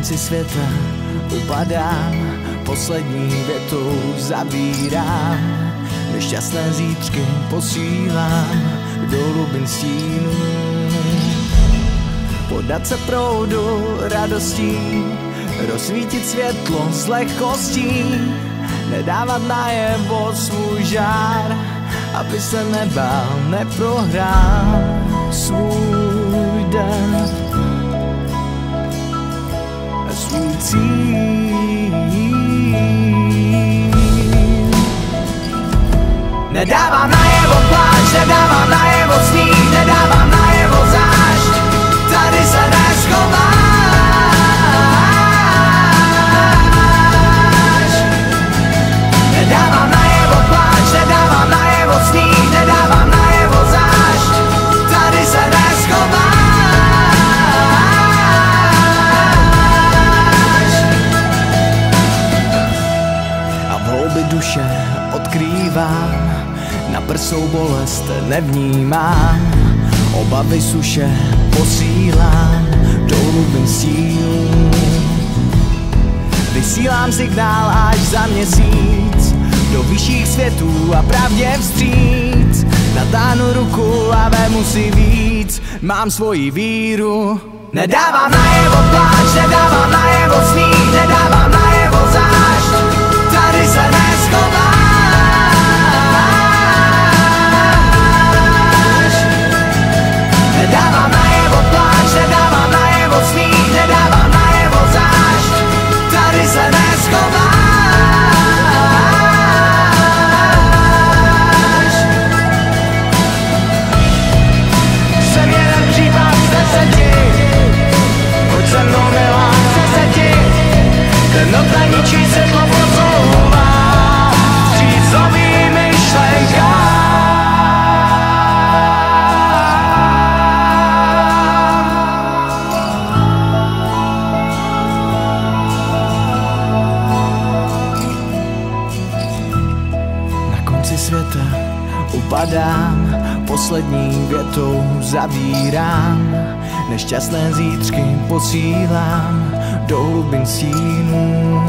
konci světa upadám, poslední větou zavírám, nešťastné zítřky posílám do hlubin stínu. Podat se proudu radostí, rozsvítit světlo s lehkostí, nedávat najevo svůj žár, aby se nebál, neprohrál svůj den a svůj cíl. Nedávám najevo pláč, nedávám najevo sníh, nedávám najevo zášť, tady se neschováš. Nedávám najevo pláč, nedávám najevo sníh, nedávám najevo zášť, tady se neschováš. A v hloubi duše odkrývám, na prsou bolest nevnímám, obavy suše posílám do hlubin stínu. Vysílám signál až za měsíc do vyšších světů a pravdě vstříc. Natáhnu ruku a vemu si víc, mám svoji víru. Nedávám najevo pláč, nedávám najevo sníh, nedávám najevo zášť, tady se neschováš. Nedávám najevo pláč, nedávám najevo sníh, nedávám najevo zášť, tady se neschováš. Jsem jeden případ z 10, pojď se mnou milá, chce se ti, ten nota ničí světlo posouvá, vstříc novým myšlenkám. Světa upadám, poslední větou zavírám, nešťastné zítřky posílám do hlubin stínu.